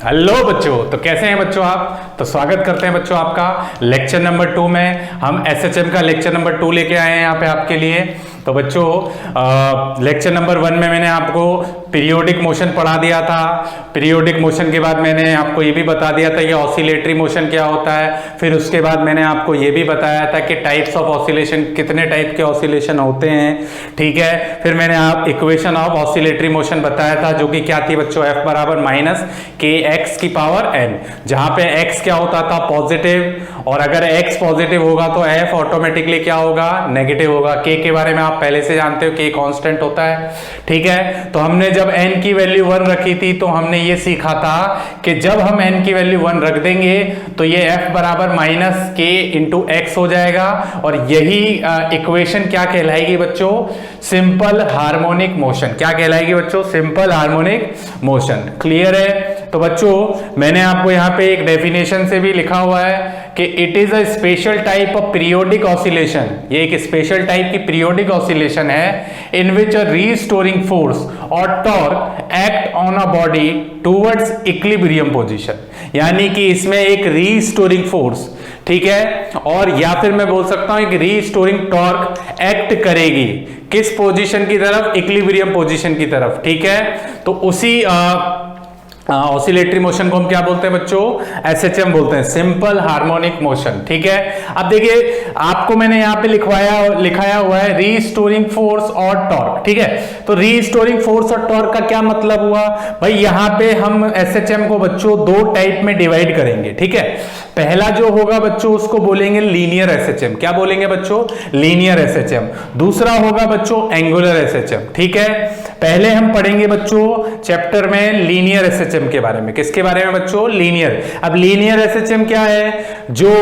Hello बच्चों, तो कैसे हैं बच्चों आप। तो स्वागत करते हैं बच्चों आपका लेक्चर नंबर 2 में। हम एसएचएम का लेक्चर नंबर 2 लेके आए हैं यहाँ पे आपके लिए। तो बच्चों लेक्चर नंबर 1 में मैंने आपको पीरियोडिक मोशन पढ़ा दिया था। पीरियोडिक मोशन के बाद मैंने आपको ये भी बता दिया था ये ऑसिलेटरी मोशन क्या होता है। फिर उसके बाद मैंने आपको ये भी बताया था कि टाइप्स ऑफ ऑसिलेशन, कितने टाइप के ऑसिलेशन होते हैं, ठीक है। फिर मैंने आप इक्वेशन ऑफ ऑसिलेटरी मोशन बताया था, जो कि क्या थी बच्चों, F बराबर माइनस के एक्स की पावर n, जहां पे x क्या होता था, पॉजिटिव, और अगर x पॉजिटिव होगा तो F ऑटोमेटिकली क्या होगा, नेगेटिव होगा। k के बारे में आप पहले से जानते हो, k कांस्टेंट होता है, ठीक है। तो हमने जब n की वैल्यू 1 रखी थी तो हमने ये सीखा था कि जब हम n की वैल्यू 1 रख देंगे तो ये F बराबर माइनस के इंटू एक्स हो जाएगा, और यही इक्वेशन क्या कहलाएगी बच्चों, सिंपल हार्मोनिक मोशन। क्या कहलाएगी बच्चों, सिंपल हार्मोनिक मोशन। क्लियर है। तो बच्चों मैंने आपको यहाँ पे एक डेफिनेशन से भी लिखा हुआ है कि it is a special type of periodic oscillation. ये एक स्पेशल टाइप की पीरियोडिक ऑसिलेशन है इन विच अ रीस्टोरिंग फोर्स और torque act on a body towards equilibrium position. यानी कि इसमें एक रीस्टोरिंग फोर्स, ठीक है, और या फिर मैं बोल सकता हूं एक रीस्टोरिंग टॉर्क एक्ट करेगी किस पोजीशन की तरफ, इक्विलिब्रियम पोजीशन की तरफ, ठीक है। तो उसी ऑसिलेटरी मोशन को हम क्या बोलते हैं बच्चों, एसएचएम बोलते हैं, सिंपल हार्मोनिक मोशन, ठीक है। अब देखिए आपको मैंने यहाँ पे लिखाया हुआ है रीस्टोरिंग फोर्स और टॉर्क, ठीक है। तो रीस्टोरिंग फोर्स और टॉर्क का क्या मतलब हुआ भाई, यहाँ पे हम एसएचएम को बच्चों दो टाइप में डिवाइड करेंगे, ठीक है। पहला जो होगा बच्चों उसको बोलेंगे लीनियर एसएचएम। क्या बोलेंगे बच्चों, लीनियर एसएचएम। दूसरा होगा बच्चों एंगुलर एसएचएम, ठीक है। पहले हम पढ़ेंगे बच्चों चैप्टर में लीनियर एसएचएम के बारे में। किसके बारे में बच्चों, लीनियर। अब लीनियर एसएचएम क्या है, जो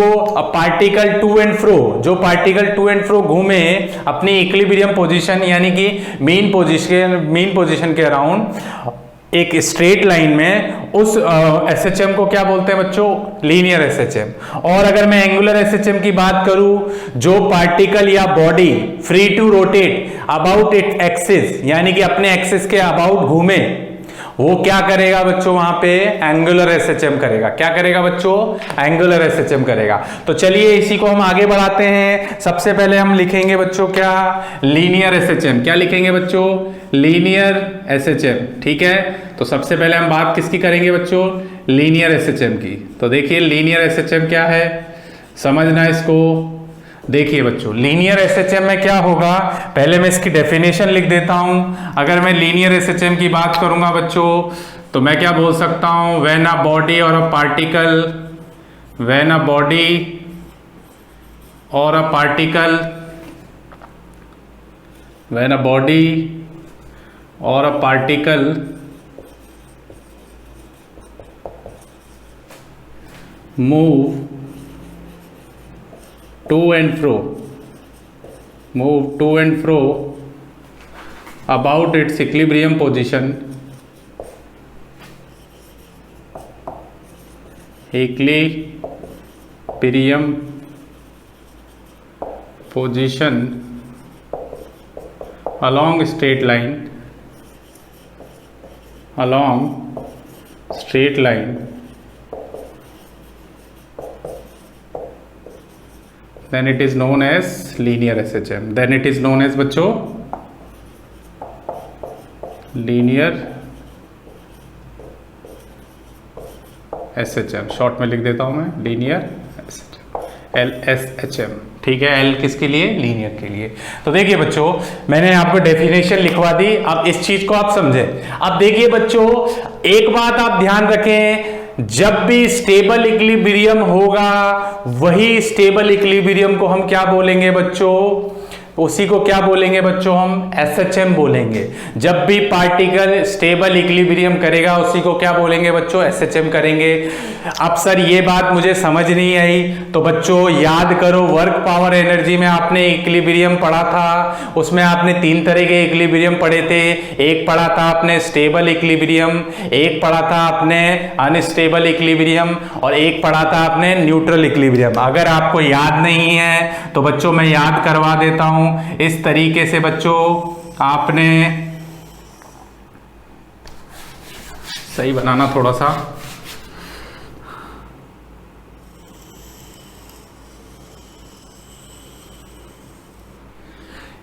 पार्टिकल टू एंड फ्रो, जो पार्टिकल टू एंड फ्रो घूमे अपनी इक्विलिब्रियम पोजीशन यानी कि मेन पोजीशन के अराउंड एक स्ट्रेट लाइन में, उस एसएचएम को क्या बोलते हैं बच्चों, लीनियर एसएचएम। और अगर मैं एंगुलर एसएचएम की बात करूं, जो पार्टिकल या body free to rotate about it axis, यानी कि अपने एक्सिस के अबाउट घूमे, वो क्या करेगा बच्चों, वहां पे एंगुलर एसएचएम करेगा। क्या करेगा बच्चों, एंगुलर एसएचएम करेगा। तो चलिए इसी को हम आगे बढ़ाते हैं। सबसे पहले हम लिखेंगे बच्चों क्या, लीनियर एसएचएम। क्या लिखेंगे बच्चों, लीनियर एसएचएम, ठीक है। तो सबसे पहले हम बात किसकी करेंगे बच्चों, लीनियर एसएचएम की। तो देखिए लीनियर एसएचएम क्या है, समझना इसको। देखिए बच्चों लीनियर एसएचएम में क्या होगा, पहले मैं इसकी डेफिनेशन लिख देता हूं। अगर मैं लीनियर एसएचएम की बात करूंगा बच्चों तो मैं क्या बोल सकता हूं, when a body or a particle, when a body or a particle, when a body or a particle move to and fro about its equilibrium position, along straight line, then it is known as linear SHM. Then it is known as बच्चों linear SHM। Short में लिख देता हूं मैं linear LSHM, ठीक है। L किसके लिए, लीनियर के लिए। तो देखिए बच्चों मैंने आपको डेफिनेशन लिखवा दी, अब इस चीज को आप समझें। अब देखिए बच्चों एक बात आप ध्यान रखें, जब भी स्टेबल इक्विलिब्रियम होगा वही स्टेबल इक्विलिब्रियम को हम क्या बोलेंगे बच्चों, उसी को क्या बोलेंगे बच्चों, हम एसएचएम बोलेंगे। जब भी पार्टिकल स्टेबल इक्विलिब्रियम करेगा उसी को क्या बोलेंगे बच्चों, एसएचएम करेंगे। अब सर ये बात मुझे समझ नहीं आई, तो बच्चों याद करो वर्क पावर एनर्जी में आपने इक्विलिब्रियम पढ़ा था, उसमें आपने 3 तरह के इक्विलिब्रियम पढ़े थे। एक पढ़ा था आपने स्टेबल इक्विलिब्रियम, एक पढ़ा था आपने अनस्टेबल इक्विलिब्रियम, और एक पढ़ा था आपने न्यूट्रल इक्विलिब्रियम। अगर आपको याद नहीं है तो बच्चों मैं याद करवा देता हूं। इस तरीके से बच्चों आपने सही बनाना थोड़ा सा,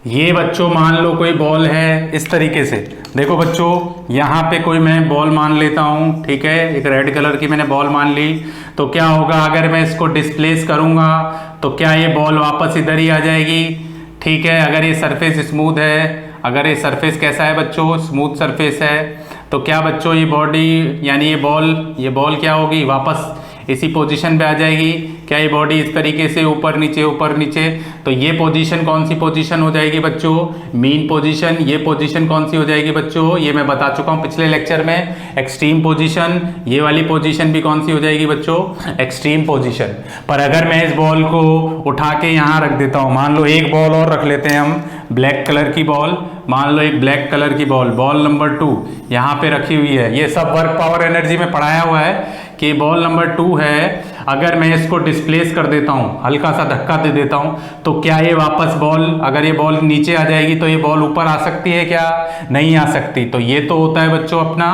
ये बच्चों मान लो कोई बॉल है इस तरीके से, देखो बच्चों यहाँ पे कोई मैं बॉल मान लेता हूँ, ठीक है, एक रेड कलर की मैंने बॉल मान ली। तो क्या होगा अगर मैं इसको डिस्प्लेस करूँगा तो क्या ये बॉल वापस इधर ही आ जाएगी, ठीक है। अगर ये सरफेस स्मूथ है, अगर ये सरफेस कैसा है बच्चों, स्मूथ सरफेस है, तो क्या बच्चों ये बॉडी यानी ये बॉल क्या होगी, वापस इसी पोजीशन पे आ जाएगी। क्या ये बॉडी इस तरीके से ऊपर नीचे, तो ये पोजीशन कौन सी पोजीशन हो जाएगी बच्चों, मीन पोजीशन। ये पोजीशन कौन सी हो जाएगी बच्चों, ये मैं बता चुका हूँ पिछले लेक्चर में, एक्सट्रीम पोजीशन। ये वाली पोजीशन भी कौन सी हो जाएगी बच्चों, एक्सट्रीम पोजीशन। पर अगर मैं इस बॉल को उठा के यहाँ रख देता हूँ, मान लो एक बॉल और रख लेते हैं हम, ब्लैक कलर की बॉल, मान लो एक ब्लैक कलर की बॉल नंबर 2 यहाँ पे रखी हुई है। ये सब वर्क पावर एनर्जी में पढ़ाया हुआ है कि बॉल नंबर 2 है, अगर मैं इसको डिस्प्लेस कर देता हूँ, हल्का सा धक्का दे देता हूँ, तो क्या ये वापस बॉल, अगर ये बॉल नीचे आ जाएगी तो ये बॉल ऊपर आ सकती है क्या, नहीं आ सकती। तो ये तो होता है बच्चों अपना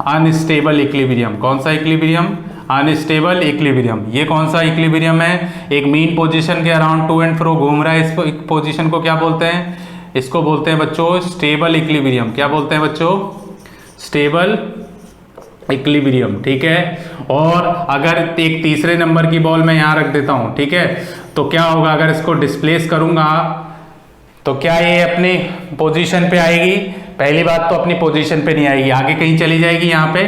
अनस्टेबल इक्विलिब्रियम। कौन सा इक्विलिब्रियम, अनस्टेबल इक्विलिब्रियम। ये कौन सा इक्विलिब्रियम है, एक मीन पोजीशन के अराउंड टू एंड फ्रो घूम रहा है, इसको पोजीशन को क्या बोलते हैं, इसको बोलते हैं बच्चों स्टेबल इक्विलिब्रियम। क्या बोलते हैं बच्चों, स्टेबल इक्विलिब्रियम, ठीक है। और अगर एक तीसरे नंबर की बॉल मैं यहाँ रख देता हूँ, ठीक है, तो क्या होगा अगर इसको डिस्प्लेस करूंगा तो क्या ये अपनी पोजीशन पे आएगी, पहली बात तो अपनी पोजीशन पे नहीं आएगी, आगे कहीं चली जाएगी यहाँ पे,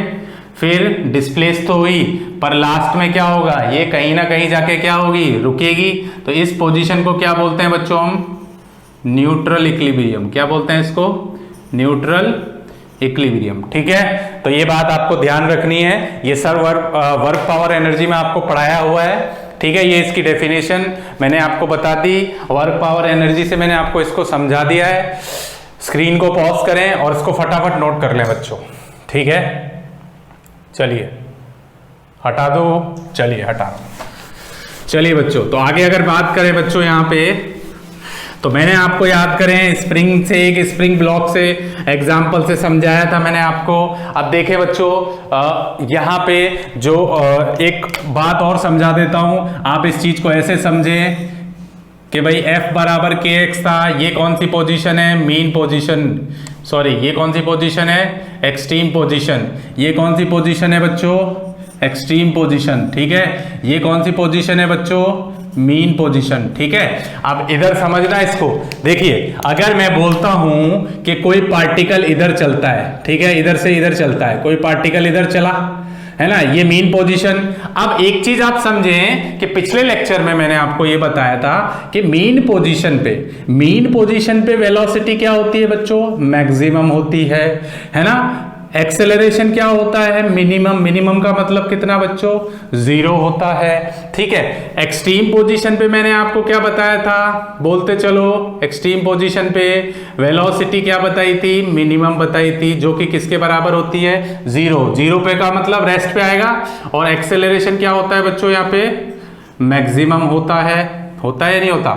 फिर डिस्प्लेस तो हुई पर लास्ट में क्या होगा, ये कहीं ना कहीं जाके क्या होगी, रुकेगी। तो इस पोजीशन को क्या बोलते हैं बच्चों हम, न्यूट्रल इक्विलिब्रियम। क्या बोलते हैं इसको, न्यूट्रल इक्विलिब्रियम, ठीक है। तो ये बात आपको ध्यान रखनी है, ये सर वर्क पावर एनर्जी में आपको पढ़ाया हुआ है, ठीक है। ये इसकी डेफिनेशन मैंने आपको बता दी, वर्क पावर एनर्जी से मैंने आपको इसको समझा दिया है। स्क्रीन को पॉज करें और इसको फटाफट नोट कर लें बच्चों, ठीक है। चलिए हटा दो, चलिए हटा दो। चलिए बच्चों, तो आगे अगर बात करें बच्चों यहाँ पे, तो मैंने आपको याद करें स्प्रिंग से, एक स्प्रिंग ब्लॉक से एग्जाम्पल से समझाया था मैंने आपको। अब देखें बच्चों यहाँ पे जो एक बात और समझा देता हूँ, आप इस चीज को ऐसे समझें कि भाई F बराबर kx था, ये कौन सी पोजीशन है, मीन पोजीशन, सॉरी ये कौन सी पोजीशन है, एक्सट्रीम पोजीशन। ये कौन सी पोजीशन है बच्चों, एक्सट्रीम पोजीशन, ठीक है। ये कौन सी पोजीशन है बच्चों, मीन पोजीशन, ठीक है। अब इधर समझना इसको, देखिए अगर मैं बोलता हूं कि कोई पार्टिकल इधर चलता है, ठीक है, इधर से इधर चलता है, कोई पार्टिकल इधर चला है ना, ये मीन पोजीशन। अब एक चीज आप समझें कि पिछले लेक्चर में मैंने आपको ये बताया था कि मीन पोजीशन पे वेलोसिटी क्या होती है बच्चों, मैक्सिमम होती है ना। एक्सेलरेशन क्या होता है, मिनिमम का मतलब कितना बच्चों, 0 होता है, ठीक है। एक्सट्रीम पोजीशन पे मैंने आपको क्या बताया था, बोलते चलो, एक्सट्रीम पोजीशन पे वेलोसिटी क्या बताई थी, मिनिमम बताई थी, जो कि किसके बराबर होती है, 0 पे का मतलब रेस्ट पे आएगा। और एक्सेलरेशन क्या होता है बच्चों, यहाँ पे मैक्सिमम होता है या नहीं होता,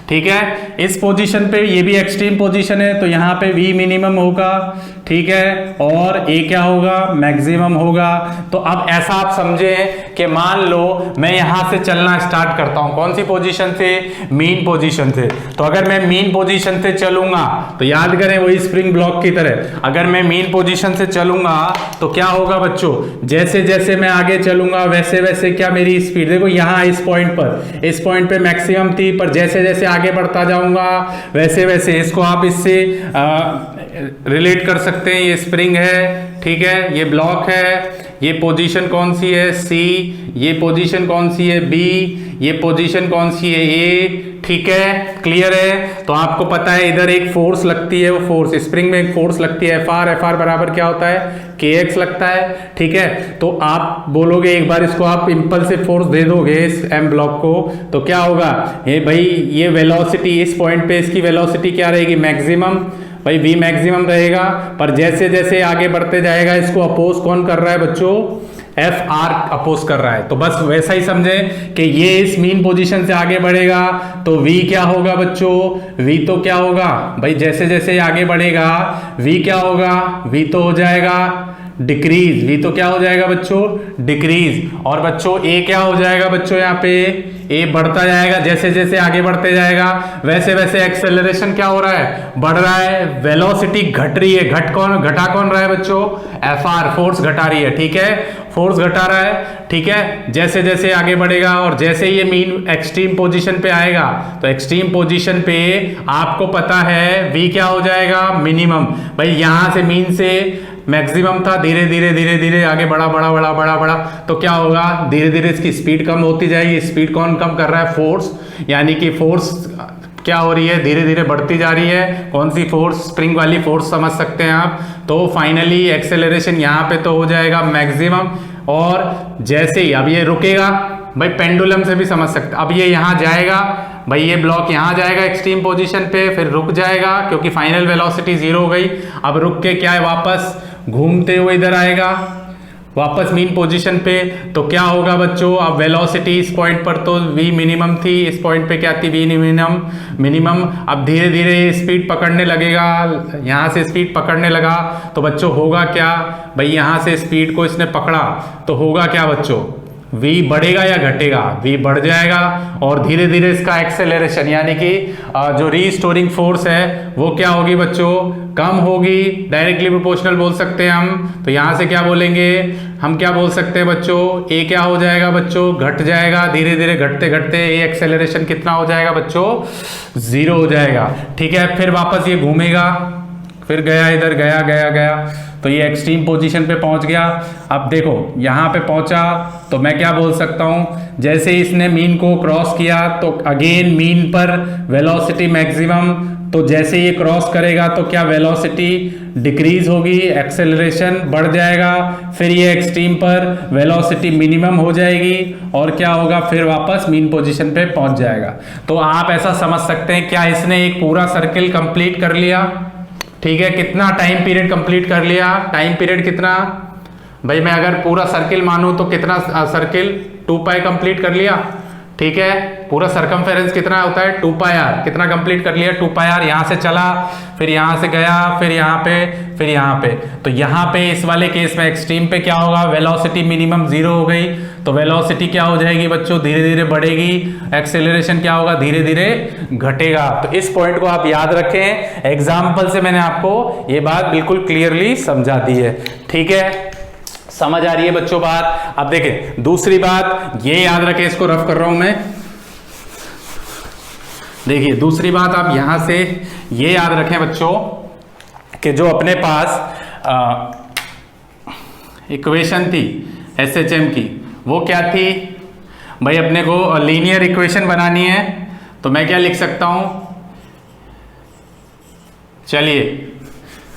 ठीक है। इस पोजीशन पे ये भी एक्सट्रीम पोजीशन है, तो यहाँ पे V मिनिमम होगा, ठीक है, और A क्या होगा, मैक्सिमम होगा। तो अब ऐसा आप समझे कि मान लो मैं यहाँ से चलना स्टार्ट करता हूँ, कौन सी पोजीशन से, मीन पोजीशन से। तो अगर मैं मीन पोजीशन से चलूंगा, तो याद करें वही स्प्रिंग ब्लॉक की तरह, अगर मैं मीन पोजीशन से चलूंगा तो क्या होगा बच्चों, जैसे जैसे मैं आगे चलूंगा वैसे वैसे क्या मेरी स्पीड, देखो यहाँ इस पॉइंट पे मैक्सिमम थी, पर जैसे जैसे आगे बढ़ता जाऊंगा वैसे वैसे, इसको आप इससे रिलेट कर सकते हैं, ये स्प्रिंग है, ठीक है, ये ब्लॉक है, ये पोजीशन कौन सी है, C, ये पोजीशन कौन सी है, B, ये पोजीशन कौन सी है, A, ठीक है, क्लियर है। तो आपको पता है इधर एक फोर्स लगती है, वो फोर्स स्प्रिंग में एक फोर्स लगती है FR बराबर क्या होता है, kx लगता है, ठीक है। तो आप बोलोगे, एक बार इसको आप इंपल्सिव फोर्स दे दोगे इस m ब्लॉक को, तो क्या होगा, ये भाई ये वेलोसिटी इस पॉइंट पे इसकी वेलोसिटी क्या रहेगी, मैक्सिमम, भाई V मैक्सिमम रहेगा। पर जैसे जैसे आगे बढ़ते जाएगा, इसको अपोज कौन कर रहा है बच्चों, FR अपोज कर रहा है। तो बस वैसा ही समझे कि ये इस मीन पोजीशन से आगे बढ़ेगा तो V क्या होगा बच्चों, V तो क्या होगा भाई, जैसे जैसे आगे बढ़ेगा V क्या होगा, V तो हो जाएगा, डिक्रीज, v तो क्या हो जाएगा बच्चों, डिक्रीज। और बच्चों a क्या हो जाएगा बच्चों, यहाँ पे a बढ़ता जाएगा, जैसे जैसे आगे बढ़ते जाएगा वैसे वैसे एक्सेलरेशन क्या हो रहा है, बढ़ रहा है, वेलोसिटी घट रही है, घटा कौन रहा है बच्चों, Fr, फोर्स घटा रही है, ठीक है, फोर्स घटा रहा है, ठीक है, जैसे जैसे आगे बढ़ेगा और जैसे ये मीन एक्सट्रीम पोजीशन पे आएगा तो एक्सट्रीम पोजीशन पे आपको पता है v क्या हो जाएगा, मिनिमम। भाई यहां से मीन से मैक्सिमम था, धीरे धीरे धीरे धीरे आगे बढ़ा बढ़ा बढ़ा बढ़ा बढ़ा तो क्या होगा, धीरे धीरे इसकी स्पीड कम होती जाएगी। स्पीड कौन कम कर रहा है, फोर्स, यानी कि फोर्स क्या हो रही है, धीरे धीरे बढ़ती जा रही है। कौन सी फोर्स, स्प्रिंग वाली फोर्स समझ सकते हैं आप। तो फाइनली एक्सेलरेशन यहाँ पे तो हो जाएगा मैक्सिमम, और जैसे ही अब ये रुकेगा, भाई पेंडुलम से भी समझ सकते, अब ये यहाँ जाएगा, भाई ये ब्लॉक यहाँ जाएगा एक्सट्रीम पोजीशन पे, फिर रुक जाएगा क्योंकि फाइनल वेलोसिटी 0 हो गई। अब रुक के क्या है, वापस घूमते हुए इधर आएगा वापस मीन पोजीशन पे। तो क्या होगा बच्चों, अब वेलोसिटी इस पॉइंट पर तो v मिनिमम थी, इस पॉइंट पे क्या थी, v मिनिमम। अब धीरे धीरे स्पीड पकड़ने लगेगा, यहाँ से स्पीड पकड़ने लगा तो बच्चों होगा क्या, भाई यहाँ से स्पीड को इसने पकड़ा तो होगा क्या बच्चों, v बढ़ेगा या घटेगा, v बढ़ जाएगा। और धीरे धीरे इसका एक्सेलरेशन यानी कि जो रीस्टोरिंग फोर्स है वो क्या होगी बच्चों, कम होगी, डायरेक्टली प्रोपोर्शनल बोल सकते हैं हम। तो यहां से क्या बोलेंगे, हम क्या बोल सकते हैं बच्चों, a क्या हो जाएगा बच्चों, घट जाएगा, धीरे धीरे घटते घटते a एक्सेलरेशन कितना हो जाएगा बच्चों, 0 हो जाएगा, ठीक है। फिर वापस ये घूमेगा, फिर गया इधर, गया गया गया तो ये एक्सट्रीम पोजीशन पे पहुंच गया। अब देखो यहाँ पे पहुंचा तो मैं क्या बोल सकता हूँ, जैसे इसने मीन को क्रॉस किया तो अगेन मीन पर वेलोसिटी मैक्सिमम, तो जैसे ये क्रॉस करेगा तो क्या वेलोसिटी डिक्रीज होगी, एक्सेलरेशन बढ़ जाएगा, फिर ये एक्सट्रीम पर वेलोसिटी मिनिमम हो जाएगी और क्या होगा, फिर वापस मीन पोजीशन पे पहुंच जाएगा। तो आप ऐसा समझ सकते हैं क्या इसने एक पूरा सर्किल कंप्लीट कर लिया, ठीक है। कितना टाइम पीरियड कंप्लीट कर लिया, टाइम पीरियड कितना, भाई मैं अगर पूरा सर्किल मानूं तो कितना सर्किल 2 पाई कंप्लीट कर लिया, ठीक है। पूरा सरकमफेरेंस कितना होता है 2 पाई आर, कितना कंप्लीट कर लिया 2 पाई आर। यहाँ से चला, फिर यहाँ से गया, फिर यहाँ पे, फिर यहाँ पे। तो यहाँ पे इस वाले केस में एक्सट्रीम पे क्या होगा, वेलोसिटी मिनिमम 0 हो गई तो वेलोसिटी क्या हो जाएगी बच्चों, धीरे धीरे बढ़ेगी, एक्सेलरेशन क्या होगा, धीरे धीरे घटेगा। तो इस पॉइंट को आप याद रखें, एग्जाम्पल से मैंने आपको ये बात बिल्कुल क्लियरली समझा दी है, ठीक है। समझ आ रही है बच्चों बात। अब देखें दूसरी बात, ये याद रखें, इसको रफ कर रहा हूं मैं, देखिए दूसरी बात आप यहां से ये याद रखें बच्चों कि जो अपने पास इक्वेशन थी एसएचएम की, वो क्या थी भाई, अपने को लीनियर इक्वेशन बनानी है। तो मैं क्या लिख सकता हूं, चलिए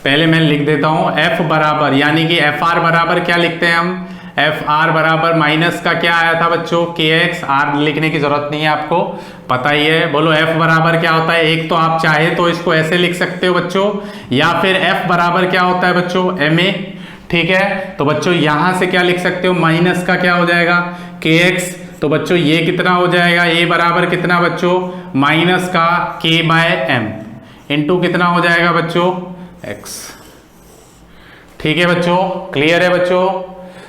पहले मैं लिख देता हूं f बराबर, यानी कि एफ आर बराबर क्या लिखते हैं हम, एफ आर बराबर माइनस का क्या आया था बच्चों, के एक्स, आर लिखने की जरूरत नहीं है, आपको पता ही है। बोलो f बराबर क्या होता है, एक तो आप चाहे तो इसको ऐसे लिख सकते हो बच्चों, या फिर f बराबर क्या होता है बच्चों, ma, ठीक है। तो बच्चों यहां से क्या लिख सकते हो, माइनस का क्या हो जाएगा, के एक्स। तो बच्चों ये कितना हो जाएगा, a बराबर कितना बच्चों, माइनस का k बाय एम इंटू कितना हो जाएगा बच्चों, x, ठीक है बच्चों। क्लियर है बच्चों,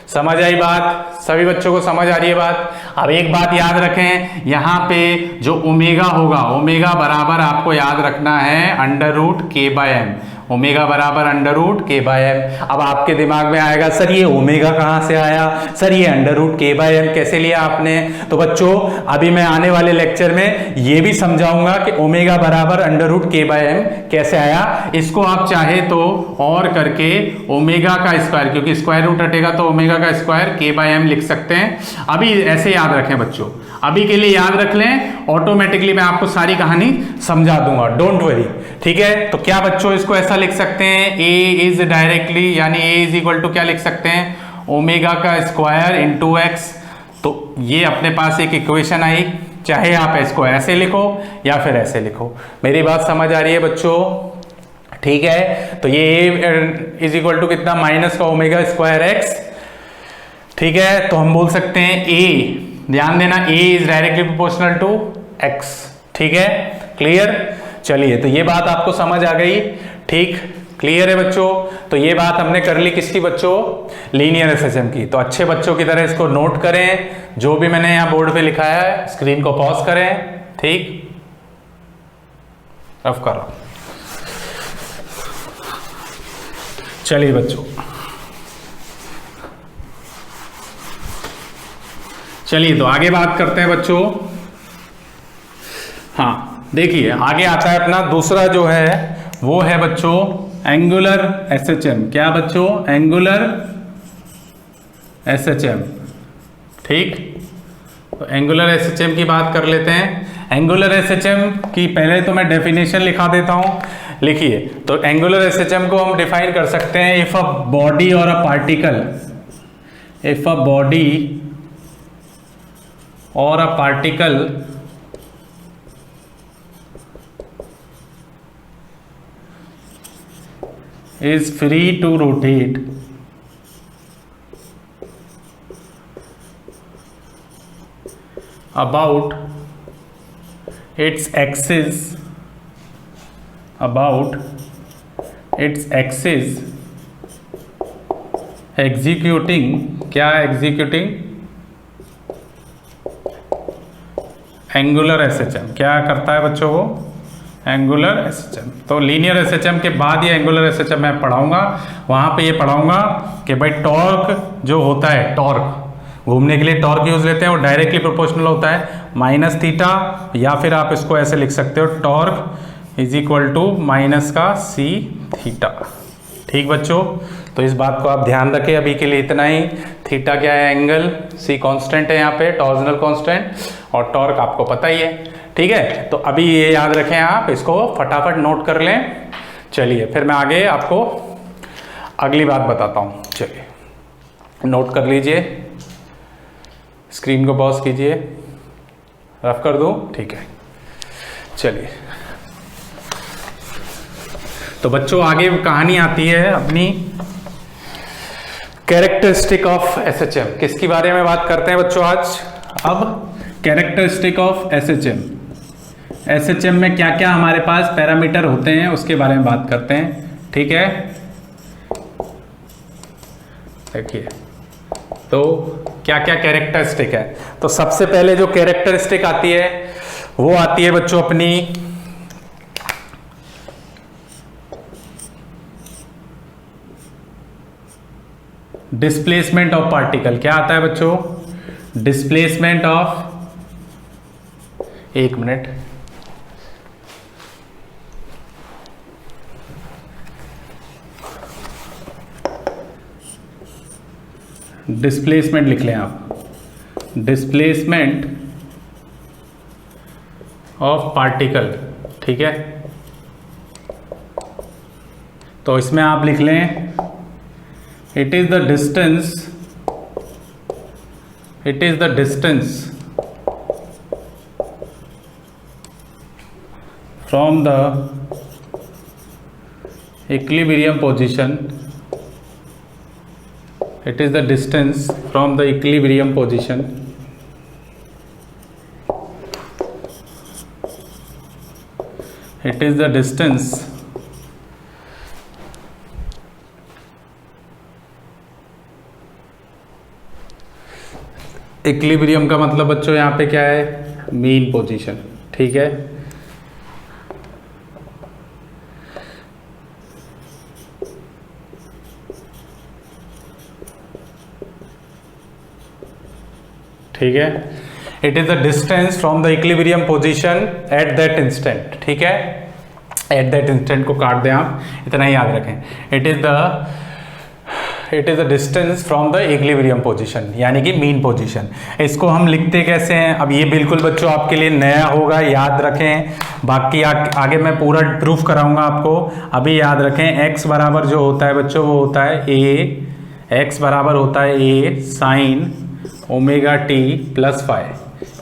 समझ आई बात, सभी बच्चों को समझ आ रही है बात। अब एक बात याद रखें, यहाँ पे जो ओमेगा होगा, ओमेगा बराबर आपको याद रखना है अंडर रूट के बाय एम, ओमेगा बराबर अंडर रूट के बाय एम। अब आपके दिमाग में आएगा सर ये ओमेगा कहाँ से आया, सर ये अंडर रूट के बाय एम कैसे लिया आपने। तो बच्चों अभी मैं आने वाले लेक्चर में ये भी समझाऊंगा कि ओमेगा बराबर अंडर रूट के बाय एम कैसे आया। इसको आप चाहे तो और करके ओमेगा का स्क्वायर, क्योंकि स्क्वायर रूट हटेगा तो ओमेगा का स्क्वायर के बाय एम लिख सकते हैं। अभी ऐसे याद रखें बच्चों, अभी के लिए याद रख लें, ऑटोमेटिकली मैं आपको सारी कहानी समझा दूंगा, डोंट वरी, ठीक है। तो क्या बच्चों इसको ऐसा लिख सकते हैं, a इज डायरेक्टली, यानी a इज इक्वल टू क्या लिख सकते हैं, ओमेगा का स्क्वायर इंटू एक्स। तो ये अपने पास एक इक्वेशन आई, चाहे आप इसको ऐसे लिखो या फिर ऐसे लिखो। मेरी बात समझ आ रही है बच्चों, ठीक है। तो ये a इज इक्वल टू कितना, माइनस का ओमेगा स्क्वायर एक्स, ठीक है। तो हम बोल सकते हैं a, ध्यान देना a is directly proportional to x, ठीक है। क्लियर, चलिए तो ये बात आपको समझ आ गई, ठीक। क्लियर है बच्चों? तो ये बात हमने कर ली किसकी बच्चों? लीनियर एसएचएम की। तो अच्छे बच्चों की तरह इसको नोट करें, जो भी मैंने यहाँ बोर्ड पे लिखा है स्क्रीन को पॉज करें, ठीक? रफ करो। चलिए बच्चों, चलिए तो आगे बात करते हैं बच्चों। हाँ देखिए, आगे आता है अपना दूसरा जो है वो है बच्चों एंगुलर एसएचएम। क्या बच्चों? एंगुलर एसएचएम, ठीक? तो एंगुलर एसएचएम की बात कर लेते हैं। एंगुलर एसएचएम की पहले तो मैं डेफिनेशन लिखा देता हूं, लिखिए। तो एंगुलर एसएचएम को हम डिफाइन कर सकते हैं, if a body or a particle, if a body or a particle is free to rotate about its axis, about its axis, executing, क्या executing? Angular SHM. क्या करता है बच्चों वो? Angular SHM. तो लीनियर एसएचएम के बाद ये एंगुलर एसएचएम मैं पढ़ाऊंगा, वहां पे ये पढ़ाऊंगा कि भाई टॉर्क जो होता है, टॉर्क घूमने के लिए टॉर्क यूज लेते हैं, वो डायरेक्टली प्रोपोर्शनल होता है माइनस थीटा, या फिर आप इसको ऐसे लिख सकते हो torque is equal to minus का सी थीटा, ठीक बच्चों? तो इस बात को आप ध्यान रखें। अभी के लिए इतना ही। थीटा क्या है? एंगल। सी कांस्टेंट है यहाँ पे, टॉर्जनल कांस्टेंट, और टॉर्क आपको पता ही है, ठीक है? तो अभी ये याद रखें, आप इसको फटाफट नोट कर लें। चलिए फिर मैं आगे आपको अगली बात बताता हूँ। चलिए नोट कर लीजिए, स्क्रीन को पॉज कीजिए, रफ कर दूँ, ठीक है? चलिए तो बच्चों आगे कहानी आती है अपनी कैरेक्टरिस्टिक ऑफ एसएचएम। किसके बारे में बात करते हैं बच्चों आज? अब कैरेक्टरिस्टिक ऑफ एसएचएम। एसएचएम में क्या क्या हमारे पास पैरामीटर होते हैं उसके बारे में बात करते हैं, ठीक है? देखिए तो क्या क्या कैरेक्टरिस्टिक है। तो सबसे पहले जो कैरेक्टरिस्टिक आती है वो आती है बच्चों अपनी डिस्प्लेसमेंट ऑफ पार्टिकल। क्या आता है बच्चों? डिस्प्लेसमेंट ऑफ, एक मिनट, डिस्प्लेसमेंट लिख लें आप, डिस्प्लेसमेंट ऑफ पार्टिकल, ठीक है? तो इसमें आप लिख लें it is the distance, it is the distance from the equilibrium position, it is the distance from the equilibrium position it is the distance equilibrium का मतलब बच्चों यहाँ पे क्या है? मीन पोजीशन, ठीक है? ठीक है? It is the distance from the equilibrium position at that instant, ठीक है? एट दैट इंस्टेंट को काट दें आप, इतना ही याद रखें। It is the distance from the equilibrium position, यानी कि मीन पोजीशन। इसको हम लिखते कैसे हैं? अब ये बिल्कुल बच्चों आपके लिए नया होगा, याद रखें। बाकी आगे मैं पूरा प्रूफ कराऊंगा आपको। अभी याद रखें, x बराबर जो होता है बच्चों वो होता है a, x बराबर होता है a sine omega T plus five,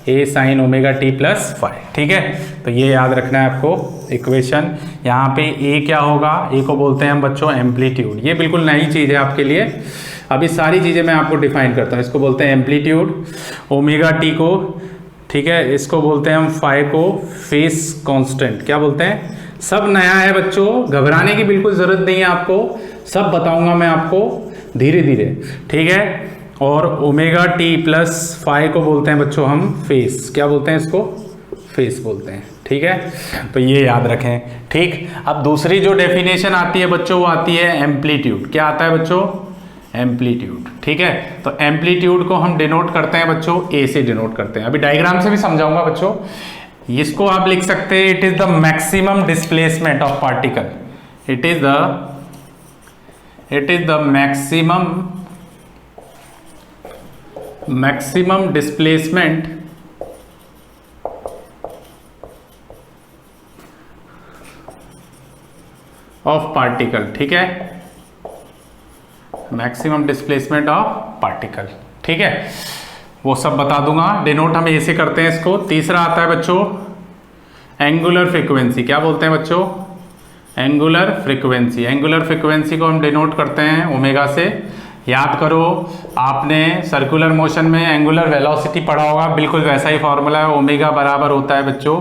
A sine omega T plus five, ठीक है? तो ये याद रखना है आपको इक्वेशन। यहाँ पे ए क्या होगा? ए को बोलते हैं हम बच्चों एम्पलीट्यूड। ये बिल्कुल नई चीज़ है आपके लिए। अभी सारी चीज़ें मैं आपको डिफाइन करता हूँ। इसको बोलते हैं एम्पलीट्यूड, ओमेगा टी को, ठीक है, इसको बोलते हैं हम फाइव को फेस कांस्टेंट। क्या बोलते हैं? सब नया है बच्चों, घबराने की बिल्कुल जरूरत नहीं है आपको, सब बताऊंगा मैं आपको धीरे धीरे, ठीक है। और ओमेगा टी प्लस फाई को बोलते हैं बच्चों हम फेस, क्या बोलते हैं इसको, फेस बोलते हैं, ठीक है। तो ये याद रखें, ठीक। अब दूसरी जो डेफिनेशन आती है बच्चों वो आती है एम्पलीट्यूड। क्या आता है बच्चों, एम्पलीट्यूड, ठीक है। तो एम्पलीट्यूड को हम डिनोट करते हैं बच्चों ए से डिनोट करते हैं, अभी डायग्राम से भी समझाऊंगा बच्चों। इसको आप लिख सकते हैं it is the maximum displacement of particle, it is the maximum displacement of particle, ठीक है, मैक्सिमम डिस्प्लेसमेंट ऑफ पार्टिकल, ठीक है। वो सब बता दूंगा, डिनोट हम ऐसे करते हैं इसको। तीसरा आता है बच्चों एंगुलर फ्रीक्वेंसी। क्या बोलते हैं बच्चों, एंगुलर फ्रीक्वेंसी। एंगुलर फ्रीक्वेंसी को हम डिनोट करते हैं ओमेगा से। याद करो, आपने सर्कुलर मोशन में एंगुलर वेलोसिटी पढ़ा होगा, बिल्कुल वैसा ही फॉर्मूला है। ओमेगा बराबर होता है बच्चों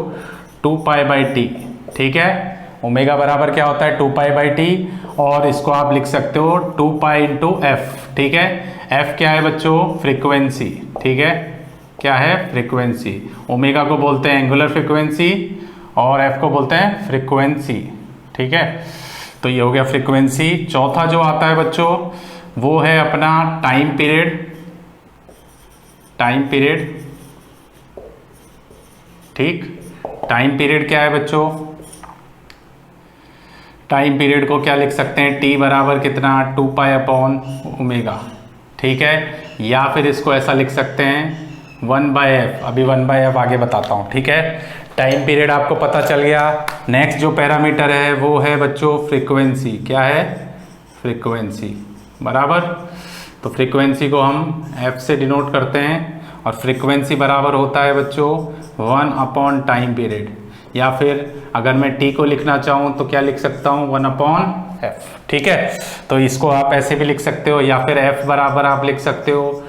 2π/t, ठीक है। ओमेगा बराबर क्या होता है 2π/t, और इसको आप लिख सकते हो 2π/f, ठीक है। f क्या है बच्चों, फ्रीक्वेंसी, ठीक है, क्या है, फ्रीक्वेंसी। ओमेगा को बोलते हैं एंगुलर फ्रीक्वेंसी और f को बोलते हैं फ्रीक्वेंसी, ठीक है। तो ये हो गया फ्रीक्वेंसी। चौथा जो आता है बच्चों वो है अपना टाइम पीरियड, टाइम पीरियड, ठीक। टाइम पीरियड क्या है बच्चों, टाइम पीरियड को क्या लिख सकते हैं, t बराबर कितना 2π/ω, ठीक है। या फिर इसको ऐसा लिख सकते हैं 1/f, अभी 1/f आगे बताता हूँ, ठीक है। टाइम पीरियड आपको पता चल गया। नेक्स्ट जो पैरामीटर है वो है बच्चों फ्रीक्वेंसी। क्या है, फ्रीक्वेंसी, बराबर। तो फ्रीक्वेंसी को हम f से डिनोट करते हैं, और फ्रीक्वेंसी बराबर होता है बच्चों 1/टाइम पीरियड, या फिर अगर मैं t को लिखना चाहूँ तो क्या लिख सकता हूँ 1/f, ठीक है। तो इसको आप ऐसे भी लिख सकते हो, या फिर f बराबर आप लिख सकते हो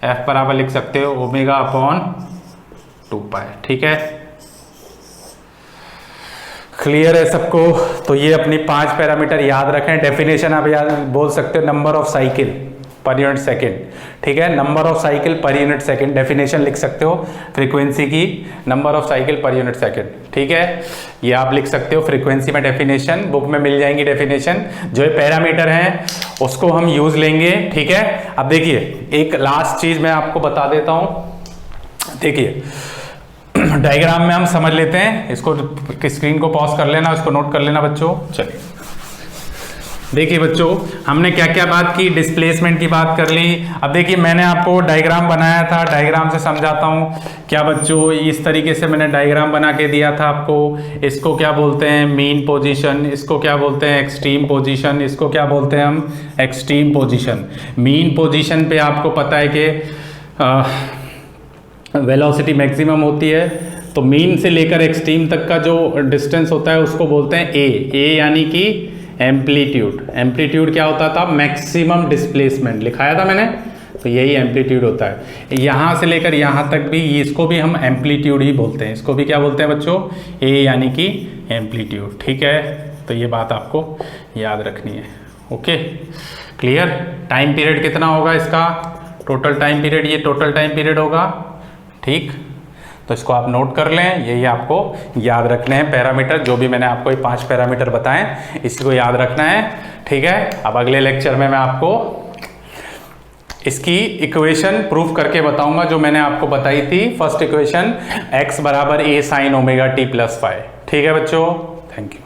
f बराबर लिख सकते हो ω/2π, ठीक है। क्लियर है सबको। तो ये अपनी 5 पैरामीटर याद रखें। डेफिनेशन आप याद बोल सकते हो number of cycle per unit second, ठीक है, number of cycle per unit second. Definition लिख सकते हो फ्रीक्वेंसी की, number of cycle per unit second, ठीक है। ये आप लिख सकते हो फ्रीक्वेंसी में डेफिनेशन, बुक में मिल जाएंगी डेफिनेशन। जो ये पैरामीटर हैं उसको हम यूज लेंगे, ठीक है। अब देखिए एक लास्ट चीज मैं आपको बता देता हूं, देखिए डायग्राम में हम समझ लेते हैं इसको। स्क्रीन को पॉज कर लेना, इसको नोट कर लेना बच्चों। चलिए देखिए बच्चों, हमने क्या क्या बात की, डिस्प्लेसमेंट की बात कर ली। अब देखिए मैंने आपको डायग्राम बनाया था, डायग्राम से समझाता हूँ। क्या बच्चों, इस तरीके से मैंने डायग्राम बना के दिया था आपको। इसको क्या बोलते हैं, मीन पोजीशन, इसको क्या बोलते हैं, एक्सट्रीम पोजीशन, इसको क्या बोलते हैं हम, एक्सट्रीम पोजीशन। मीन पोजीशन पे आपको पता है कि वेलोसिटी मैक्सिमम होती है, तो मीन से लेकर एक्सट्रीम तक का जो डिस्टेंस होता है उसको बोलते हैं ए यानी कि एम्पलीट्यूड। एम्पलीट्यूड क्या होता था, मैक्सिमम डिस्प्लेसमेंट, लिखाया था मैंने, तो यही एम्पलीट्यूड होता है। यहाँ से लेकर यहाँ तक भी, इसको भी हम एम्पलीट्यूड ही बोलते हैं। इसको भी क्या बोलते हैं बच्चों, ए यानी कि एम्पलीट्यूड, ठीक है। तो ये बात आपको याद रखनी है, ओके, क्लियर। टाइम पीरियड कितना होगा इसका, टोटल टाइम पीरियड, ये टोटल टाइम पीरियड होगा, ठीक। तो इसको आप नोट कर लें, यही आपको याद रखने हैं पैरामीटर, जो भी मैंने आपको ये 5 पैरामीटर बताएं, इसी को याद रखना है, ठीक है। अब अगले लेक्चर में मैं आपको इसकी इक्वेशन प्रूफ करके बताऊंगा, जो मैंने आपको बताई थी फर्स्ट इक्वेशन, x बराबर a sin ω t + φ, ठीक है बच्चों। Thank you.